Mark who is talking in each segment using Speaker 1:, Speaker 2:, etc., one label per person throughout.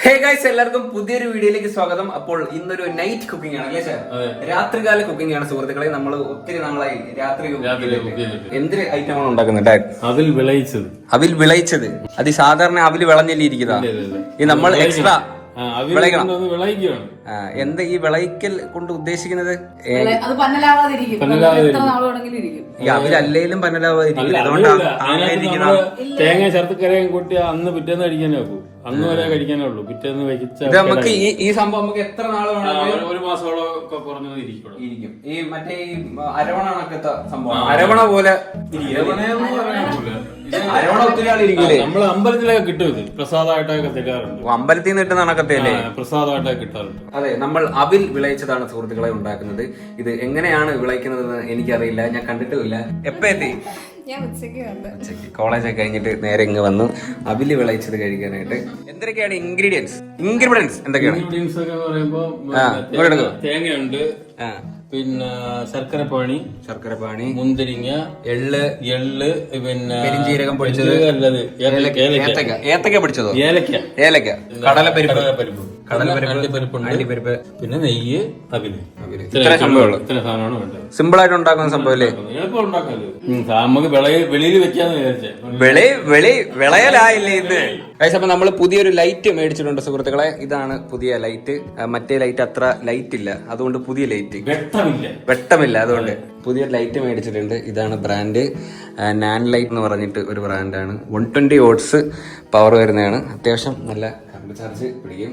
Speaker 1: Hey guys, എല്ലാവർക്കും പുതിയൊരു വീഡിയോയിലേക്ക് സ്വാഗതം. അപ്പോൾ ഇന്നൊരു നൈറ്റ് കുക്കിംഗ് ആണ് അല്ലേ സാർ? രാത്രികാല കുക്കിംഗ് ആണ് സുഹൃത്തുക്കളെ. നമ്മൾ ഒത്തിരി നാളായി രാത്രി എന്ത് ഐറ്റമാണ് ഉണ്ടാക്കുന്നത്?
Speaker 2: അവിൽ
Speaker 1: വിളയിച്ചത്. അത് സാധാരണ അവിൽ വിളഞ്ഞല്ലേ ഇരിക്കുന്നതാ? ഈ നമ്മൾ എക്സ്ട്രാ വിളയിക്കണം. എന്താ ഈ വിളയിക്കൽ കൊണ്ട് ഉദ്ദേശിക്കുന്നത്? ഈ അവിലല്ലേലും പന്നലാവാതിരിക്കും. അതുകൊണ്ടാണ്
Speaker 2: തേങ്ങ ശർക്കരയും കൂട്ടി അന്ന് പിറ്റേന്ന് കഴിക്കാനേ വെക്കൂ. അന്ന് വരെ കഴിക്കാനേ ഉള്ളൂ. പിറ്റേന്ന്
Speaker 1: ഇത് നമുക്ക് ഈ സംഭവം നമുക്ക് എത്ര നാള് വേണമെങ്കിലും
Speaker 2: ഒരു മാസത്തോളം ഒക്കെ കുറഞ്ഞത് ഇരിക്കും.
Speaker 1: ഈ മറ്റേ ഈ അരവണ കണക്കത്തെ സംഭവം അരവണ പോലെ അരവണ ഒത്തിരി ആളിരിക്കൂലേ?
Speaker 2: നമ്മള് അമ്പലത്തിലൊക്കെ കിട്ടും. ഇത് പ്രസാദമായിട്ടൊക്കെ തരാറുണ്ട്.
Speaker 1: അമ്പലത്തിൽ നിന്ന് കിട്ടുന്ന കണക്കത്തെയല്ലേ?
Speaker 2: പ്രസാദമായിട്ടൊക്കെ കിട്ടാറുണ്ട്.
Speaker 1: അതെ, നമ്മൾ അവിൽ വിളയിച്ചതാണ് സുഹൃത്തുക്കളെ ഉണ്ടാക്കുന്നത്. ഇത് എങ്ങനെയാണ് വിളയിക്കുന്നത് എനിക്കറിയില്ല, ഞാൻ കണ്ടിട്ടുമില്ല. എപ്പ എത്തി? ഉച്ചയ്ക്ക് കോളേജൊക്കെ കഴിഞ്ഞിട്ട് നേരെ ഇങ്ങ് വന്നു അവില് വിളയിച്ചത് കഴിക്കാനായിട്ട്. എന്തൊക്കെയാണ് ഇൻഗ്രീഡിയൻസ് എന്തൊക്കെയാണ്?
Speaker 2: ഇൻഗ്രീഡിയൻസ് ഒക്കെ പറയുമ്പോ തേങ്ങയുണ്ട്, പിന്നെ ശർക്കരപ്പാണി, മുന്തിരിങ്ങ, എള്ള്, പിന്നെ
Speaker 1: പെരിഞ്ജീരകം പൊടിച്ചത്, ഏത്തക്ക പൊടിച്ചതോ, ഏലക്ക, കടലപ്പരിപ്പ്,
Speaker 2: പിന്നെ നെയ്യ്, അവില്.
Speaker 1: ഇത്ര സംഭവമുള്ളൂ.
Speaker 2: ഇത്ര സാധനമാണ് വേണ്ടത്.
Speaker 1: സിമ്പിൾ ആയിട്ട് ഉണ്ടാക്കുന്ന സംഭവം അല്ലേ?
Speaker 2: എളുപ്പം ഉണ്ടാക്കല്ലോ. നമുക്ക് വെളിയിൽ വെക്കാന്ന് വിചാരിച്ചേ.
Speaker 1: വിളയലായില്ലേ ഇത്? അപ്പൊ നമ്മൾ പുതിയൊരു ലൈറ്റ് മേടിച്ചിട്ടുണ്ട് സുഹൃത്തുക്കളെ. ഇതാണ് പുതിയ ലൈറ്റ്. മറ്റേ ലൈറ്റ് അത്ര ലൈറ്റ് ഇല്ല, അതുകൊണ്ട് പുതിയ ലൈറ്റ് വെട്ടമില്ല, അതുകൊണ്ട് പുതിയ ലൈറ്റ് മേടിച്ചിട്ടുണ്ട്. ഇതാണ് ബ്രാൻഡ് നാൻ ലൈറ്റ് എന്ന് പറഞ്ഞിട്ട് ഒരു ബ്രാൻഡാണ്. 120 വാട്ട്സ് പവർ വരുന്നതാണ്. അത്യാവശ്യം നല്ല കറണ്ട് ചാർജ് പിടിക്കും.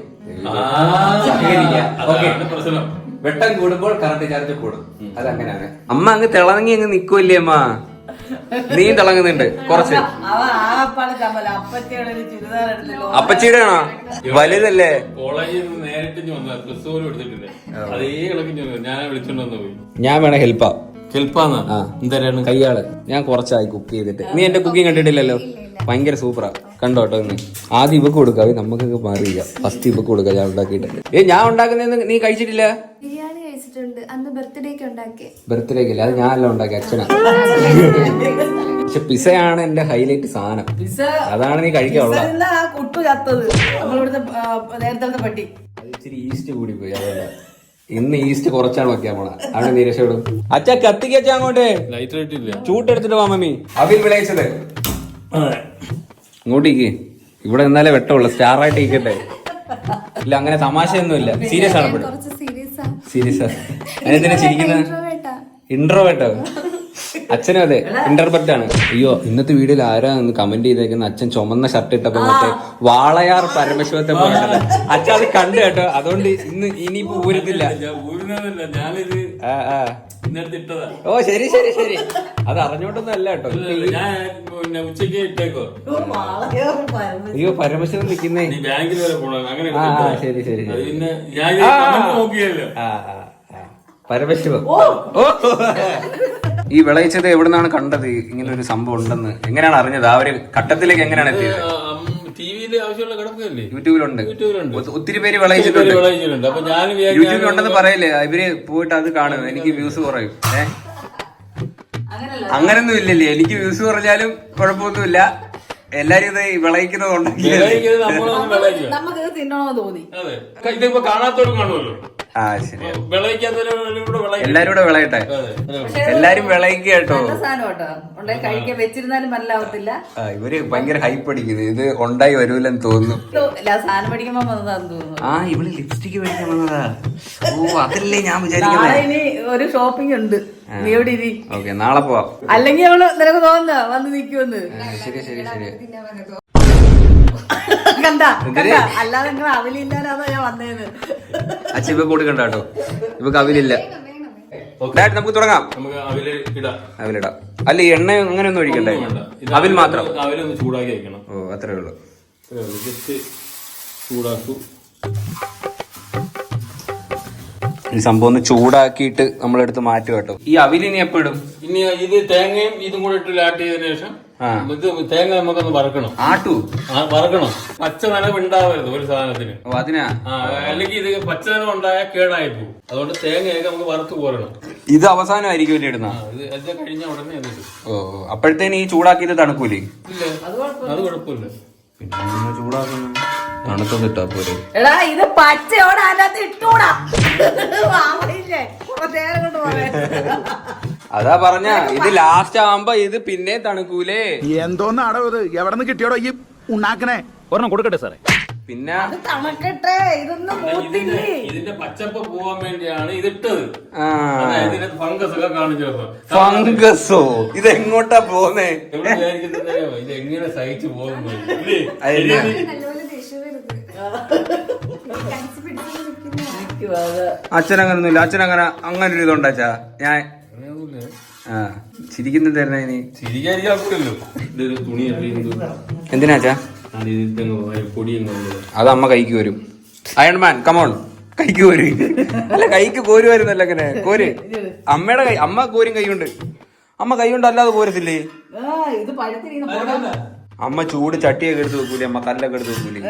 Speaker 1: വെട്ടം കൂടുമ്പോൾ കറണ്ട് ചാർജ് കൂടും. അതങ്ങനെയാണ്. അമ്മ അങ്ങ് തിളങ്ങി അങ്ങ് നിക്കുവല്ലേ അമ്മ? നീ തിളങ്ങുന്നുണ്ട് കുറച്ച്. അപ്പച്ചിയുടെ ആണോ? വലുതല്ലേ?
Speaker 2: കോളേജിൽ നേരിട്ട്
Speaker 1: ഞാൻ വേണേ ഹെൽപ്പാ.
Speaker 2: കയ്യാള്
Speaker 1: ഞാൻ കുറച്ചായി കുക്ക് ചെയ്തിട്ട്. നീ എന്റെ കുക്കിംഗ് കണ്ടിട്ടില്ലല്ലോ? ഭയങ്കര സൂപ്പറാ. കണ്ടോട്ടോ. ഇന്ന് ആദ്യം ഇവക്ക് കൊടുക്കാം, നമുക്കൊക്കെ മാറിയില്ല. ഫസ്റ്റ് ഇവക്ക് കൊടുക്കാം ഞാൻ ഉണ്ടാക്കിയിട്ട്. ഞാൻ ഉണ്ടാക്കുന്ന നീ കഴിച്ചിട്ടില്ല? ബർത്ത്ഡേക്കല്ലേ? അത് ഞാനല്ല ഉണ്ടാക്കി, അച്ഛനാ. പക്ഷെ പിസയാണ് എന്റെ ഹൈലൈറ്റ് സാധനം. അതാണ് നീ കഴിക്കാനുള്ളത്. ഇച്ചിരി ഈസ്റ്റ് കൂടി പോയി, അതല്ല. ഇന്ന് ഈസ്റ്റ് കുറച്ചാണ് വെക്കാൻ പോണ. അവിടെ നീ രക്ഷപ്പെടും. അച്ഛ കത്തിക്കച്ച അങ്ങോട്ട് ചൂട്ടെടുത്തിട്ട് വാ മമ്മി. അവിൽ വിളയിച്ചത് ഇങ്ങോട്ടേക്ക്. ഇവിടെ എന്നാലേ വെട്ടമുള്ളൂ. സ്റ്റാറായിട്ട് ഇരിക്കട്ടെ. ഇല്ല, അങ്ങനെ തമാശയൊന്നുമില്ല. സീരിയസ് ആണ്. സീരിയസ്. അതിനെന്തിനാ ചിരിക്കുന്നത്? ഇൻട്രോവേർട്ടോ? അച്ഛനും അതെ, ഇന്റർവെർട്ട് ആണ്. അയ്യോ, ഇന്നത്തെ വീഡിയോയിൽ ആരാ കമന്റ് ചെയ്തേക്കുന്ന? അച്ഛൻ ചുമന്ന ഷർട്ട് ഇട്ടപ്പോ മറ്റേ വാളയാർ പരമശിവത്തെ പോലെ. അച്ഛൻ അത് കണ്ടു കേട്ടോ. അതുകൊണ്ട് ഇനിയിപ്പോ ഊരത്തില്ല. ഓ ശരി. അത് അറിഞ്ഞോണ്ടൊന്നും അല്ല കേട്ടോ. അയ്യോ, പരമശിവൻ നിക്കുന്നേ. ശരി. പരമശിവം. ഈ വിളയിച്ചത് എവിടുന്നാണ് കണ്ടത്? ഇങ്ങനെ ഒരു സംഭവം ഉണ്ടെന്ന് എങ്ങനെയാണ് അറിഞ്ഞത്? ആ ഒരു ഘട്ടത്തിലേക്ക് എങ്ങനെയാണ് എത്തിയത്? യൂട്യൂബിലുണ്ട്. ഒത്തിരി പേര് വിളയിച്ചിട്ടുണ്ട്. യൂട്യൂബിലുണ്ടെന്ന് പറയല്ലേ? ഇവര് പോയിട്ട് അത് കാണും. എനിക്ക് വ്യൂസ് കുറയും. അങ്ങനൊന്നും ഇല്ലല്ലേ? എനിക്ക് വ്യൂസ് കുറഞ്ഞാലും കുഴപ്പമൊന്നുമില്ല. എല്ലാരും ഇത് വിളയിക്കുന്നത് എല്ലാരും കൂടെ വിളയട്ടെ. എല്ലാരും വിളയിക്കുക കേട്ടോ. ഇവര് ഭയങ്കര ഹൈപ്പ് അടിക്കുന്നത്. ഇത് ഉണ്ടായി വരൂലെന്ന് തോന്നുന്നു. ഇവള് ലിപ്സ്റ്റിക് മേടിക്കാൻ വന്നതാ. ഓ, അതല്ലേ ഞാൻ വിചാരിക്കുന്നത്.
Speaker 3: ഒരു ഷോപ്പിംഗ് ഉണ്ട്.
Speaker 1: ഓക്കെ, നാളെ പോവാം.
Speaker 3: അല്ലെങ്കിൽ അവള് നിനക്ക് തോന്നുന്ന വന്ന് നിക്കുമെന്ന്.
Speaker 1: ശരി.
Speaker 3: അല്ലാതെ നിങ്ങൾ അവലില്ലാതാ ഞാൻ വന്നേന്ന്.
Speaker 1: അച്ഛ ഇവ കൊടുക്കണ്ട കേട്ടോ. ഇവക്ക് അവിലില്ല. നമുക്ക് തുടങ്ങാം. അവിലിടാം. അല്ല, ഈ എണ്ണ അങ്ങനെയൊന്നും ഒഴിക്കണ്ടേ? അവിൽ മാത്രം.
Speaker 2: അവിലൊന്ന് ചൂടാക്കി വെക്കണം.
Speaker 1: ഓ, അത്രേ ഉള്ളൂ.
Speaker 2: ജസ്റ്റ് ചൂടാക്കൂ.
Speaker 1: ഈ സംഭവം ഒന്ന് ചൂടാക്കിയിട്ട് നമ്മളെടുത്ത് മാറ്റും കേട്ടോ. ഈ അവിലിനി എപ്പോ ഇടും?
Speaker 2: ഇനി ഇത് തേങ്ങയും ഇതും കൂടെ ഇട്ട് ആട്ട് ചെയ്തതിനു ശേഷം ഇത് തേങ്ങ നമുക്കൊന്ന് വറക്കണം. വറക്കണം. പച്ച നനവ് ഉണ്ടാവരുത് ഒരു സാധനത്തിന്.
Speaker 1: അതിനാ?
Speaker 2: അല്ലെങ്കിൽ ഇത് പച്ച നനവ് ഉണ്ടായാൽ കേടായി പോകും. അതുകൊണ്ട് തേങ്ങയൊക്കെ നമുക്ക് വറുത്ത് പോരണം.
Speaker 1: ഇത് അവസാനമായിരിക്കും വേണ്ടി ഇടുന്ന?
Speaker 2: ഇത് കഴിഞ്ഞ ഉടനെ എന്നിട്ട്.
Speaker 1: ഓ, അപ്പോഴത്തേന് ഈ ചൂടാക്കിയത് തണുക്കൂലേ?
Speaker 2: ഇല്ല, അത് കുഴപ്പമില്ല.
Speaker 1: പിന്നെ ചൂടാക്കുന്നു. തണുത്തത് ഇട്ടാ പോരെ.
Speaker 3: എടാ ഇത് പച്ചയോടെ അതിനകത്ത് ഇട്ടൂടാ. ആവണില്ലേ കുറച്ച് നേരം കൊണ്ട് പറയാൻ.
Speaker 1: അതാ പറഞ്ഞ ഇത് ലാസ്റ്റ് ആവുമ്പോ ഇത് പിന്നെ തണുക്കൂലേ.
Speaker 4: എന്തോന്നാടോ ഇത്? എവിടെ നിന്ന് കിട്ടിയോടോ ഈ ഉണ്ടാക്കണേ? ഒരെണ്ണം കൊടുക്കട്ടെ സാറേ.
Speaker 1: പിന്നെ
Speaker 3: അത് തണുക്കട്ടെ, ഇതൊന്നും മൂത്തില്ലേ.
Speaker 2: ഇതിന്റെ പച്ചപ്പ് പോവാൻ വേണ്ടിയാണ് ഇതിട്ടത്.
Speaker 1: ആ
Speaker 2: ഇതിന് ഫംഗസ് ഒക്കെ കാണിച്ചപ്പോ
Speaker 1: ഫംഗസോ ഇത് എങ്ങോട്ടാ പോന്നേ?
Speaker 2: എവിടെ വിചാരിക്കുന്നത് ഇത് എങ്ങനെ സഹിച്ചു പോകുന്നു.
Speaker 1: അച്ഛനങ്ങനൊന്നുമില്ല. അച്ഛനങ്ങനെ ഒരു ഇതുണ്ടാച്ചാ ഞാൻ ചിരിക്കുന്നത് തരുന്ന ഇനി
Speaker 2: ചിരിക്കാതിരിക്കാറില്ലല്ലോ. ഇതൊരു തുണി
Speaker 1: എന്തിനാച്ചാ?
Speaker 2: പൊടിയും
Speaker 1: അത് അമ്മ കൈക്ക് വരും. അയൺമാൻ കമോൺ കൈക്ക് കോരി. അല്ല കൈക്ക് കോരുമായിരുന്നല്ല അങ്ങനെ കോര്. അമ്മയുടെ കൈ അമ്മ കോരും കൈ കൊണ്ട്. അമ്മ കൈ കൊണ്ട് അല്ലാതെ കോരത്തില്ലേ?
Speaker 3: ഇത് പഴുത്തിരിക്കുന്ന
Speaker 1: അമ്മ ചൂട് ചട്ടിയൊക്കെ എടുത്ത് വെക്കൂലേ? അമ്മ കല്ലൊക്കെ എടുത്ത് വെക്കൂലേ?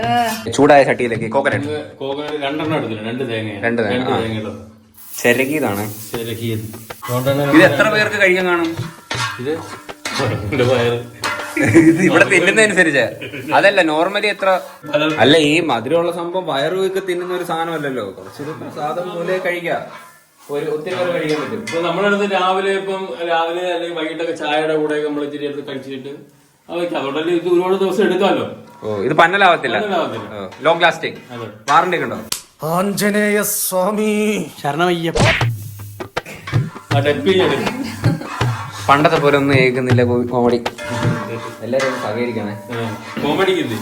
Speaker 1: ചൂടായ ചട്ടിയിലേക്ക് കോക്കനട്ട്
Speaker 2: രണ്ടെണ്ണം എടുത്തില്ല.
Speaker 1: രണ്ട് തേങ്ങ ചിരകിയതാണ്.
Speaker 2: ഇത്
Speaker 1: എത്ര പേർക്ക് കഴിക്കാൻ കാണും?
Speaker 2: ഇത് വയറ്
Speaker 1: ഇത് ഇവിടെ തിന്നുന്നതനുസരിച്ച് അതല്ല നോർമലി എത്ര. അല്ല ഈ മധുരമുള്ള സംഭവം വയറുവൊക്കെ തിന്നുന്ന ഒരു സാധനമല്ലല്ലോ. കുറച്ച് സാധനം പോലെ കഴിക്കാം. ഒത്തിരി പേര് കഴിക്കാൻ പറ്റും.
Speaker 2: ഇപ്പൊ നമ്മളടുത്ത് രാവിലെ അല്ലെങ്കിൽ വൈകിട്ടൊക്കെ ചായയുടെ കൂടെ നമ്മൾ ഇച്ചിരി എടുത്ത് കഴിച്ചിട്ട് അതുകൊണ്ടല്ലേ ഇത് ഒരുപാട് ദിവസം എടുക്കാമല്ലോ.
Speaker 1: ഓ ഇത് പന്നലാവത്തില്ല. ലോങ് ലാസ്റ്റിംഗ് വാറണ്ടി ഒക്കെ ഉണ്ടോ?
Speaker 4: ആഞ്ജനേയ സ്വാമി ശരണമയ്യപ്പ.
Speaker 1: പണ്ടത്തെ പോലെ ഒന്നും കേൾക്കുന്നില്ല കോമഡി. എല്ലാരും സഹകരിക്കണേ.
Speaker 2: കോമഡിക്കില്ലേ?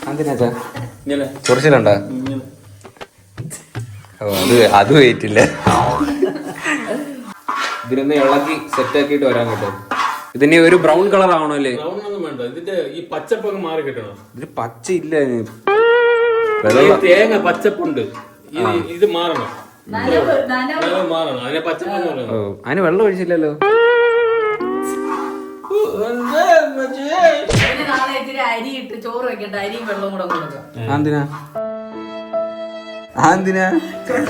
Speaker 1: എന്തിനാച്ചാ ചൊറിച്ചിലുണ്ടോ? ഓ അത് വെയിറ്റില്ല. ഇതിനൊന്ന് ഇളക്കി സെറ്റ് ആക്കിയിട്ട് വരാൻ കേട്ടോ. ഇതിന് ഒരു ബ്രൗൺ കളർ ആവണോ അല്ലേ?
Speaker 2: ബ്രൗൺ ഒന്നും വേണ്ട. ഇതിന്റെ ഈ പച്ചപ്പൊക്കെ മാറി കിട്ടണം.
Speaker 1: ഇതിന് പച്ച ഇല്ല.
Speaker 2: തേങ്ങ പച്ചപ്പുണ്ട്. ഇത് മാറണം. മാറണം. അതിനെ പച്ചപ്പെന്ന് പറയുന്നത്.
Speaker 1: ഓ അതിന് വെള്ളം ഒഴിച്ചില്ലല്ലോ.
Speaker 3: നാളെ ഇത്തിരി അരി ഇട്ട് ചോറ് വെക്കട്ടെ. അരിയും വെള്ളവും കൂടെ കൊടുക്കാം.
Speaker 1: എന്തിനാ?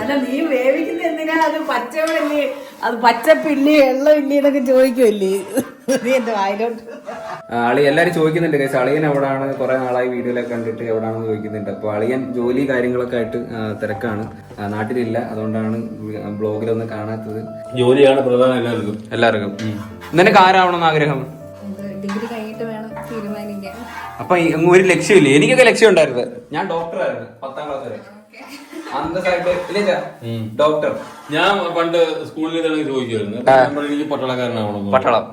Speaker 3: അല്ല നീ വേവിക്കുന്ന എന്തിനാ? അത് പച്ചവെള്ളല്ലേ? അത് പച്ചപ്പില്ലേ വെള്ളം ഇല്ലേ എന്നൊക്കെ ചോദിക്കുമല്ലേ നീ എന്റെ വായിലോട്ട്.
Speaker 1: അളി എല്ലാരും ചോദിക്കുന്നുണ്ട് കേസ്. അളിയൻ എവിടാണ്? കുറെ നാളായി വീഡിയോയിലൊക്കെ കണ്ടിട്ട് എവിടാണെന്ന് ചോദിക്കുന്നുണ്ട്. അപ്പൊ അളിയൻ ജോലി കാര്യങ്ങളൊക്കെ ആയിട്ട് തിരക്കാണ്. നാട്ടിലില്ല. അതുകൊണ്ടാണ് ബ്ലോഗിലൊന്നും കാണാത്തത്.
Speaker 2: ജോലിയാണ് പ്രധാനം എല്ലാവർക്കും.
Speaker 1: നിനക്ക് ആരാവണമെന്ന് ആഗ്രഹം?
Speaker 5: ഡിഗ്രി കഴിഞ്ഞിട്ട് വേണം തീരുമാനിക്കാൻ.
Speaker 1: അപ്പൊ ഒരു ലക്ഷ്യമില്ലേ? എനിക്കൊക്കെ ലക്ഷ്യം ഉണ്ടായിരുന്നു. ഞാൻ ഡോക്ടറായിരുന്നു 10ാം ക്ലാസ് വരെ. ഡോക്ടർ.
Speaker 2: ഞാൻ പണ്ട് സ്കൂളിൽ ചോദിക്കുമായിരുന്നു എനിക്ക് പട്ടാളക്കാരനാവണം.
Speaker 1: പട്ടാളം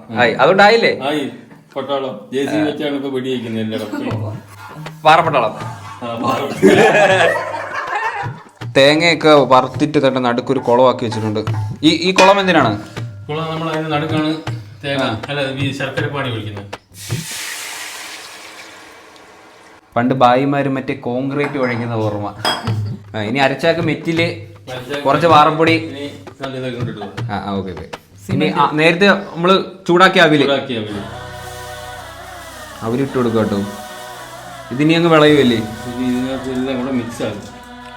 Speaker 1: അതുകൊണ്ടായില്ലേ?
Speaker 2: ആയി പട്ടാളം. ജെ.സി. വെച്ചാണ് ഇപ്പൊ വെടിവെക്കുന്നത് എല്ലായിടത്തും.
Speaker 1: പാറപ്പട്ടാളം. തേങ്ങയൊക്കെ വറുത്തിട്ട് തന്നെ നടുക്കൊരു കുളമാക്കി വെച്ചിട്ടുണ്ട്. ഈ കുളം എന്തിനാണ്?
Speaker 2: കുളം നമ്മൾ അതിന് നടുക്കാണ് തേങ്ങ അല്ല ഈ ശർക്കരപ്പാണി വിളിക്കുന്നത്.
Speaker 1: പണ്ട് ബായിമാര് മറ്റേ കോൺക്രീറ്റ് ഒഴിക്കുന്ന ഓർമ്മ. ഇനി അരച്ചാക്ക് മെറ്റില് കുറച്ച് വാറപ്പൊടി. ഓക്കെ. ഇനി നേരത്തെ നമ്മള് ചൂടാക്കിയ അവരിട്ട് കൊടുക്കുക കേട്ടോ. ഇതിനി അങ്ങ് വിളയുമല്ലേ?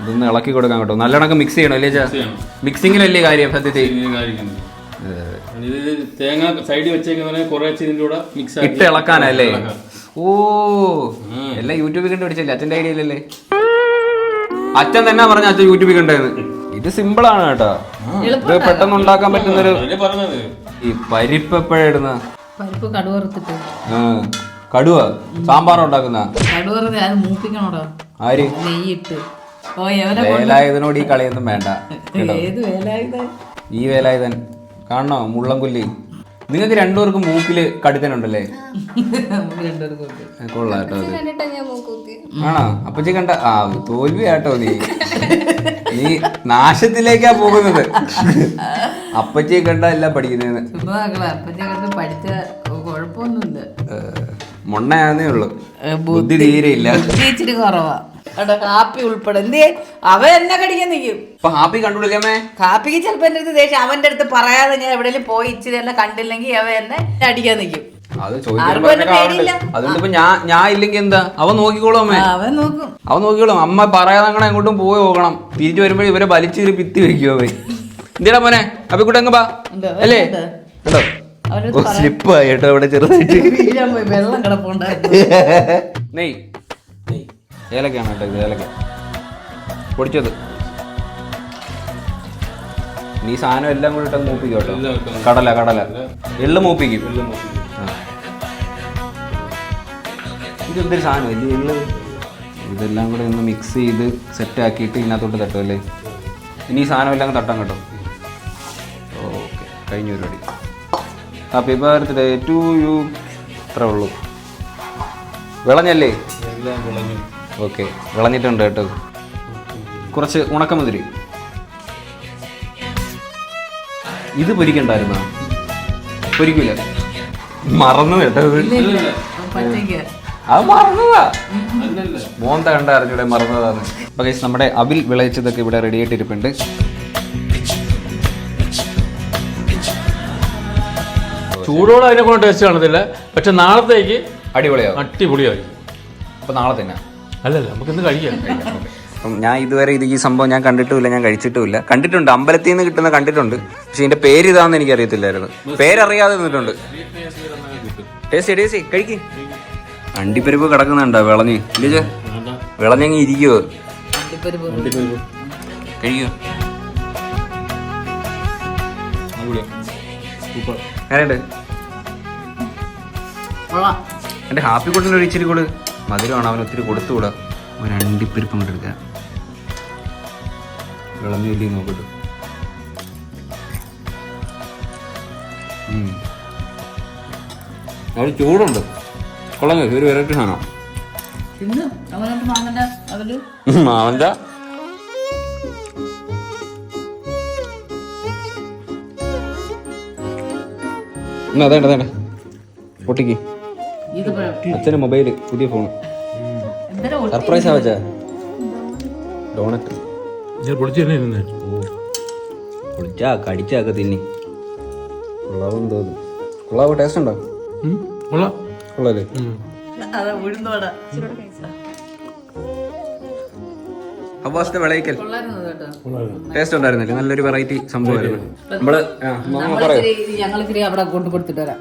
Speaker 1: ഇതൊന്ന് ഇളക്കി കൊടുക്കാൻ കേട്ടോ. നല്ലോണൊക്കെ മിക്സ് ചെയ്യണം അല്ലേ ചാ? മിക്സിങ്ങിലല്ലേ കാര്യം സത്യത്തിൽ.
Speaker 2: തേങ്ങ സൈഡിൽ വെച്ചേക്കുന്ന കുറച്ച് ഇതിന്റെ കൂടെ മിക്സ്
Speaker 1: ഇട്ട് ഇളക്കാനല്ലേ? ഓ എല്ലാം യൂട്യൂബിൽ കണ്ടു പിടിച്ചല്ലേ? അച്ഛൻ്റെ ഐഡിയ അല്ലല്ലേ? അച്ഛൻ തന്നെ പറഞ്ഞ അച്ഛൻ യൂട്യൂബിൽ കണ്ടത്. ഇത് സിമ്പിൾ ആണ് കേട്ടോ. ഇത് പെട്ടെന്ന് ഉണ്ടാക്കാൻ പറ്റുന്നൊരു. ഈ പരിപ്പ് എപ്പോഴാ
Speaker 3: പരിപ്പ് കടുവറുത്തിട്ട്.
Speaker 1: കടുവ സാമ്പാർ ഉണ്ടാക്കുന്ന
Speaker 3: മൂപ്പിക്കണോടോ?
Speaker 1: ആര്?
Speaker 3: നെയ്യിട്ട്.
Speaker 1: വേലായുധനോട് ഈ കളിയൊന്നും വേണ്ട.
Speaker 3: ഏത് വേലായുധൻ?
Speaker 1: ഈ വേലായുധൻ കാണണോ? മുള്ളംകൊല്ലി. നിങ്ങൾക്ക് രണ്ടുപേർക്കും മൂക്കില് കടുക്കനുണ്ടല്ലേ? കൊള്ളാട്ടോ അത്. ആണോ? അപ്പച്ചി കണ്ട തോൽവി ആട്ടോ. നീ നാശത്തിലേക്കാ പോകുന്നത്. അപ്പച്ചിയെ കണ്ട എല്ലാം പഠിക്കുന്നേന്ന്. മൊണ്ണയാന്നേ ഉള്ളു. ബുദ്ധി തീരെ ഇല്ല.
Speaker 3: ഇച്ചിരി കുറവാ. കാപ്പി ഉൾപ്പെടെ എന്തേ അവ എന്നെ കടിക്കാൻ നിൽക്കും.
Speaker 1: ഇപ്പൊ ഹാപ്പി കണ്ടുപിടിക്കാമേ.
Speaker 3: കാപ്പിക്ക് ചിലപ്പോ എന്റെ അടുത്ത് ദേഷ്യം. അവന്റെ അടുത്ത് പറയാതെ ഞാൻ എവിടെയെങ്കിലും പോയി ഇച്ചിരി എന്നെ കണ്ടില്ലെങ്കിൽ അവ എന്നെ അടിക്കാൻ നിൽക്കും.
Speaker 1: അത് അതുകൊണ്ടിപ്പോ ഞാൻ ഇല്ലെങ്കിൽ എന്താ? അവൻ നോക്കിക്കോളും അമ്മേ.
Speaker 3: അവൻ
Speaker 1: നോക്കിക്കോളും. അമ്മ പറയാതെ അങ്ങനെ എങ്ങോട്ടും പോയി പോകണം. തിരിച്ചു വരുമ്പോ ഇവരെ വലിച്ചൊരു ഭിത്തി വെക്കുവോ പോയി. എന്തിനാ മോനെ അപ്പിക്കുട്ടങ്ങ് പാ അല്ലേ? കേട്ടോ സ്ലിപ്പായി കേട്ടോ ഇവിടെ ചെറുതായിട്ട്.
Speaker 3: വെള്ളം കിടപ്പുണ്ടായിരുന്നു.
Speaker 1: നെയ് ഏലക്കയാണ് കേട്ടോ ഇത്, ഏലക്ക പൊടിച്ചത്. ഈ സാധനം എല്ലാം കൂടി ഇട്ട് മൂപ്പിക്കും കേട്ടോ. കടല എള്ള് മൂപ്പിക്കും. ഇതെന്തൊരു സാധനം ഇല്ല എള്ള്. ഇതെല്ലാം കൂടെ ഒന്ന് മിക്സ് ചെയ്ത് സെറ്റ് ആക്കിയിട്ട് ഇതിനകത്തോട്ട് തട്ടും അല്ലേ. ഇനി ഈ സാധനം എല്ലാം തട്ടാൻ കേട്ടോ. ഓക്കെ, കഴിഞ്ഞ പരിപാടി. Happy birthday to you. അത്രേ ഉള്ളൂ. വിളഞ്ഞല്ലേ? ഓക്കെ, വിളഞ്ഞിട്ടുണ്ട് കേട്ടോ. കുറച്ച് ഉണക്കമുതിരി. ഇത് പൊരിക്കണ്ടായിരുന്നോ? പൊരിക്കൂല, മറന്നു കേട്ടോ. അത് മറന്നതാ, മോന്ത കണ്ട അറിഞ്ഞൂടെ മറന്നതാണ്. അപ്പൊ ഗൈസ് നമ്മുടെ അവിൽ വിളയിച്ചതൊക്കെ ഇവിടെ റെഡി ആയിട്ടിരിപ്പുണ്ട്.
Speaker 2: ചൂടോടെ അതിനെ കൊണ്ട് ടേസ്റ്റ് കാണത്തില്ല, പക്ഷെ നാളത്തേക്ക്
Speaker 1: അടിപൊളിയാവും. അപ്പൊ നാളെ തന്നെ
Speaker 2: അല്ലല്ല നമുക്ക് ഇന്ന് കഴിക്കാം.
Speaker 1: അപ്പം ഞാൻ ഇതുവരെ ഈ സംഭവം ഞാൻ കണ്ടിട്ടുമില്ല, ഞാൻ കഴിച്ചിട്ടുമില്ല. കണ്ടിട്ടുണ്ട്, അമ്പലത്തിൽ നിന്ന് കിട്ടുന്ന കണ്ടിട്ടുണ്ട്, പക്ഷെ ഇതിന്റെ പേര് ഇതാന്ന് എനിക്ക് അറിയത്തില്ലായിരുന്നു. പേരറിയാതെ നിന്നിട്ടുണ്ട്. ടേസ്റ്റ് കഴിക്ക്. അണ്ടിപ്പരിപ്പ് കിടക്കുന്നുണ്ടോ വിളഞ്ഞ്? ഇല്ലേ, വിളഞ്ഞങ്ങി ഇരിക്കുവോ? കഴിക്കോ? ആരുണ്ട് എന്റെ ഹാപ്പി കൂട്ടിന് ഒരു ഇച്ചിരി കൂടെ മധുരമാണ്, അവൻ ഒത്തിരി കൊടുത്തുകൂടാ. ഒരു അണ്ടിപ്പരിപ്പ് അങ്ങോട്ട് എടുക്കാം. വിളഞ്ഞില്ലേ നോക്കട്ടെ. അത് ചൂടുണ്ട്, കൊള്ളാം. ഒരു വെറൈറ്റി സാധനം. മാവന്റെ അതേണ്ട പൊട്ടിക്ക്. അച്ഛന് മൊബൈല്, പുതിയ ഫോണ്, സർപ്രൈസ് ആവച്ചാ. ഡോണറ്റ് പൊളിച്ചാ കടിച്ചാക്ക തിന്നി. കൊള്ളാവും തോന്നുന്നു. കൊള്ളാവോ? ടേസ്റ്റ് ഉണ്ടോ? കൊള്ളാല്ലേ? അബ്ബാസിന്റെ വിളയിക്കൽ ടേസ്റ്റ് ഉണ്ടായിരുന്നില്ല, നല്ലൊരു വെറൈറ്റി സംഭവമായിരുന്നു. നമ്മള്
Speaker 3: ഞങ്ങളിത്തിരി അവിടെ കൊണ്ടു കൊടുത്തിട്ട് വരാം.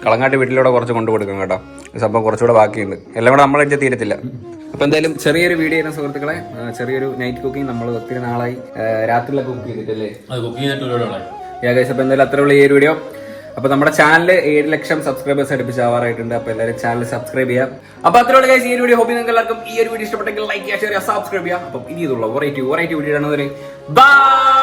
Speaker 1: കളങ്ങാട്ട് വീട്ടിലൂടെ കുറച്ച് കൊണ്ടു കൊടുക്കും കേട്ടോ. സംഭവം കുറച്ചുകൂടെ ബാക്കിയുണ്ട്, എല്ലാം കൂടെ നമ്മളെ തീരത്തില്ല. അപ്പൊ എന്തായാലും ചെറിയൊരു വീഡിയോ ആയിരുന്നു സുഹൃത്തുക്കളെ. ചെറിയൊരു നൈറ്റ് കുക്കിംഗ്. നമ്മൾ ഒത്തിരി നാളായി രാത്രിയിലൊക്കെ കുക്ക് ചെയ്തിട്ടല്ലേ. അപ്പൊ എന്തായാലും അത്രയുള്ള ഈ ഒരു വീഡിയോ. അപ്പൊ നമ്മുടെ ചാനൽ 7 ലക്ഷം സബ്സ്ക്രൈബേഴ്സ് അടുപ്പിച്ച് ആവാറായിട്ടുണ്ട്. അപ്പൊ എല്ലാവരും ചാനൽ സബ്സ്ക്രൈബ് ചെയ്യാം. അപ്പൊ അത്രയുള്ള ഗൈസ് ഈ ഒരു വീഡിയോ. ഹോപ്പ് നിങ്ങൾക്ക് എല്ലാവർക്കും ഈ ഒരു വീഡിയോ ഇഷ്ടപ്പെട്ടെങ്കിൽ ലൈക്ക് ചെയ്യുക, ഷെയർ ചെയ്യുക, സബ്സ്ക്രൈബ് ചെയ്യുക. അപ്പൊ ഇനി ഇതുള്ള വെറൈറ്റി വീഡിയോ ആണ്. ബൈ.